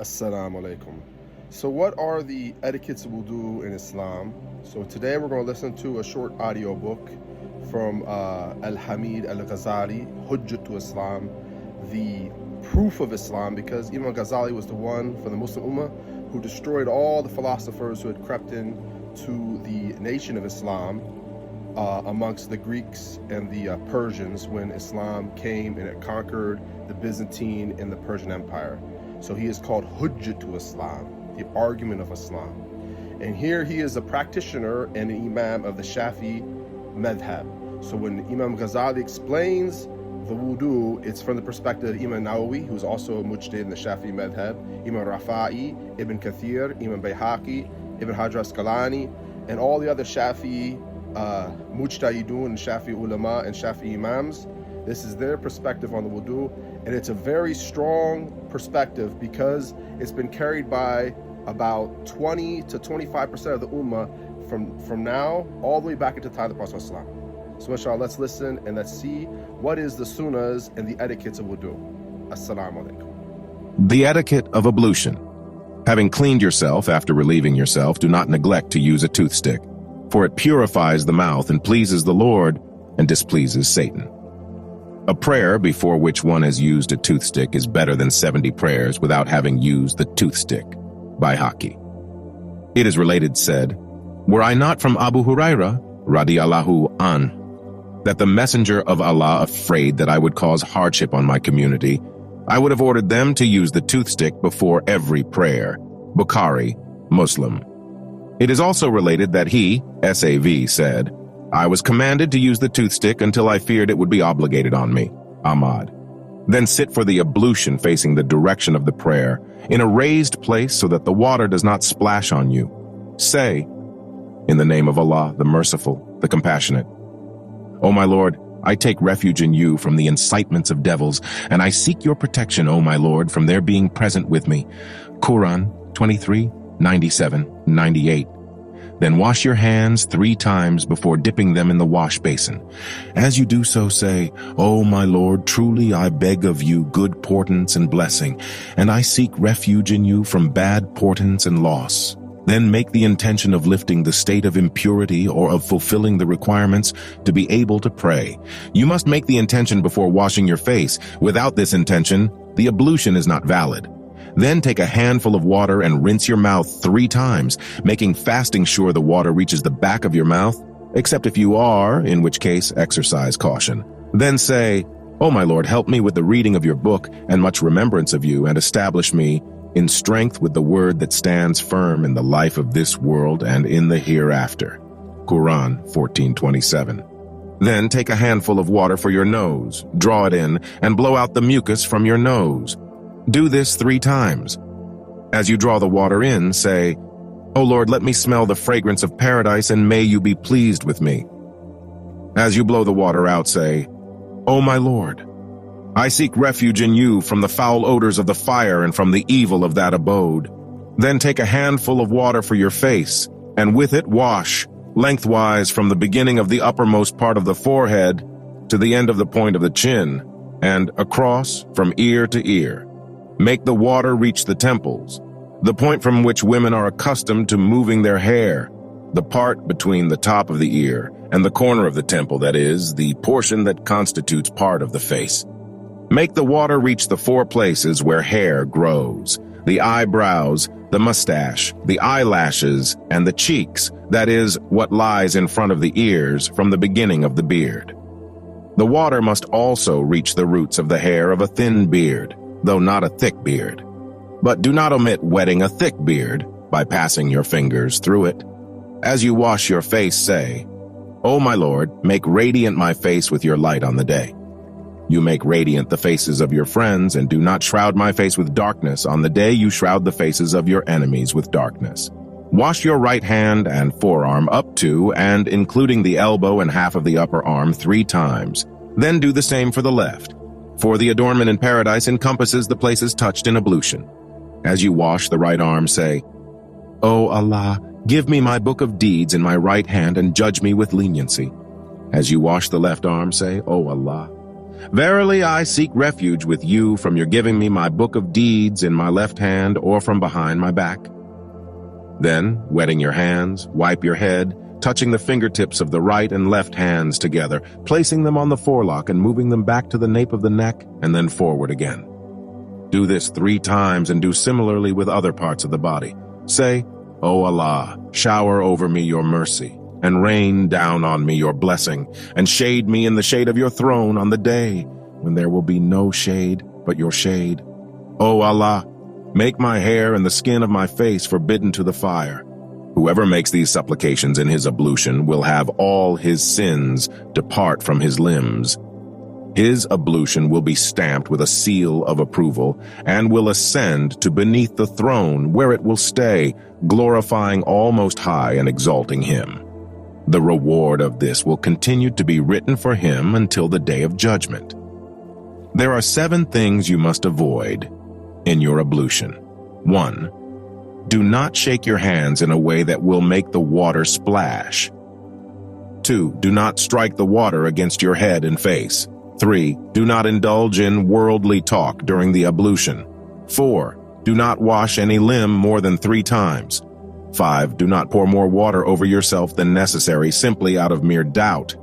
Assalamu alaikum. So what are the etiquettes of wudu in Islam? So today we're going to listen to a short audio book from Al-Hamid Al-Ghazali, Hujjat to Islam, the proof of Islam, because Imam Ghazali was the one for the Muslim Ummah who destroyed all the philosophers who had crept in to the nation of Islam amongst the Greeks and the Persians when Islam came and it conquered the Byzantine and the Persian Empire. So he is called Hujjat to Islam, the argument of Islam. And here he is a practitioner and an Imam of the Shafi'i Mathab. So when Imam Ghazali explains the wudu, it's from the perspective of Imam Nawawi, who's also a mujtahid in the Shafi'i Mathab, Imam Rafa'i, Ibn Katheer, Imam Bayhaqi, Ibn Hajjar Asqalani, and all the other Shafi'i mujtahidun, and Shafi'i ulama, and Shafi'i Imams. This is their perspective on the wudu, and it's a very strong perspective because it's been carried by about 20 to 25% of the ummah from now all the way back into the time of the Prophet Islam. So inshallah, let's listen and let's see what is the sunnahs and the etiquettes of wudu. Assalamu alaikum. The etiquette of ablution. Having cleaned yourself after relieving yourself, do not neglect to use a toothstick, for it purifies the mouth and pleases the Lord and displeases Satan. A prayer before which one has used a toothstick is better than 70 prayers without having used the toothstick. Bayhaqi. It is related said, "Were I not from Abu Huraira, radiallahu an, that the messenger of Allah afraid that I would cause hardship on my community, I would have ordered them to use the toothstick before every prayer." Bukhari, Muslim. It is also related that he, Sav, said, "I was commanded to use the toothstick until I feared it would be obligated on me." Ahmad. Then sit for the ablution facing the direction of the prayer, in a raised place so that the water does not splash on you. Say, "In the name of Allah, the Merciful, the Compassionate. O my Lord, I take refuge in you from the incitements of devils, and I seek your protection, O my Lord, from their being present with me." Quran 23, 97, 98. Then wash your hands 3 times before dipping them in the wash basin. As you do so, say, "O my Lord, truly I beg of you good portents and blessing, and I seek refuge in you from bad portents and loss." Then make the intention of lifting the state of impurity or of fulfilling the requirements to be able to pray. You must make the intention before washing your face. Without this intention, the ablution is not valid. Then take a handful of water and rinse your mouth 3 times, making fasting sure the water reaches the back of your mouth, except if you are, in which case exercise caution. Then say, "O my Lord, help me with the reading of your book and much remembrance of you, and establish me in strength with the word that stands firm in the life of this world and in the hereafter." Quran 14:27. Then take a handful of water for your nose, draw it in, and blow out the mucus from your nose. Do this 3 times. As you draw the water in, say, "O Lord, let me smell the fragrance of paradise, and may you be pleased with me." As you blow the water out, say, "O my Lord, I seek refuge in you from the foul odors of the fire and from the evil of that abode." Then take a handful of water for your face, and with it wash, lengthwise from the beginning of the uppermost part of the forehead to the end of the point of the chin, and across from ear to ear. Make the water reach the temples, the point from which women are accustomed to moving their hair, the part between the top of the ear and the corner of the temple, that is, the portion that constitutes part of the face. Make the water reach the 4 places where hair grows, the eyebrows, the mustache, the eyelashes, and the cheeks, that is, what lies in front of the ears from the beginning of the beard. The water must also reach the roots of the hair of a thin beard, though not a thick beard. But do not omit wetting a thick beard by passing your fingers through it. As you wash your face, say, "O my Lord, make radiant my face with your light on the day." You make radiant the faces of your friends, and do not shroud my face with darkness on the day you shroud the faces of your enemies with darkness. Wash your right hand and forearm up to and including the elbow and half of the upper arm 3 times. Then do the same for the left. For the adornment in paradise encompasses the places touched in ablution. As you wash the right arm, say, "O Allah, give me my book of deeds in my right hand and judge me with leniency." As you wash the left arm, say, "O Allah, Verily, I seek refuge with you from your giving me my book of deeds in my left hand or from behind my back. Then, wetting your hands, wipe your head, touching the fingertips of the right and left hands together, placing them on the forelock and moving them back to the nape of the neck and then forward again. Do this 3 times and do similarly with other parts of the body. Say, O Allah, shower over me your mercy, and rain down on me your blessing, and shade me in the shade of your throne on the day when there will be no shade but your shade. O Allah, make my hair and the skin of my face forbidden to the fire. Whoever makes these supplications in his ablution will have all his sins depart from his limbs. His ablution will be stamped with a seal of approval and will ascend to beneath the throne where it will stay, glorifying all Most High and exalting him. The reward of this will continue to be written for him until the day of judgment. There are 7 things you must avoid in your ablution. 1. Do not shake your hands in a way that will make the water splash. 2. Do not strike the water against your head and face. 3. Do not indulge in worldly talk during the ablution. 4. Do not wash any limb more than 3 times. 5. Do not pour more water over yourself than necessary simply out of mere doubt.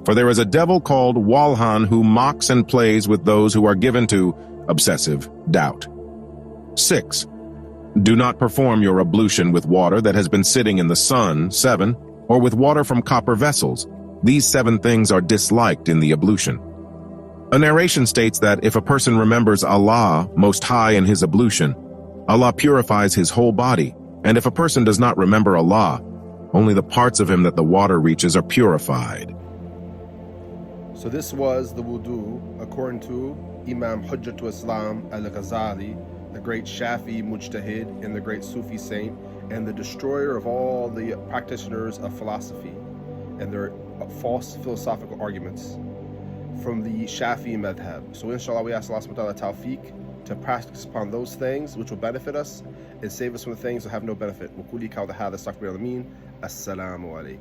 For there is a devil called Walhan who mocks and plays with those who are given to obsessive doubt. 6. Do not perform your ablution with water that has been sitting in the sun. 7. Or with water from copper vessels. These 7 things are disliked in the ablution. A narration states that if a person remembers Allah Most High in his ablution, Allah purifies his whole body, and if a person does not remember Allah, only the parts of him that the water reaches are purified. So this was the wudu according to Imam Hujjatu Islam Al-Ghazali, the great Shafi'i Mujtahid and the great Sufi saint, and the destroyer of all the practitioners of philosophy and their false philosophical arguments from the Shafi'i Mathab. So inshallah, we ask Allah subhanahu wa ta'ala tawfiq to practice upon those things which will benefit us and save us from the things that have no benefit. Assalamu alaikum.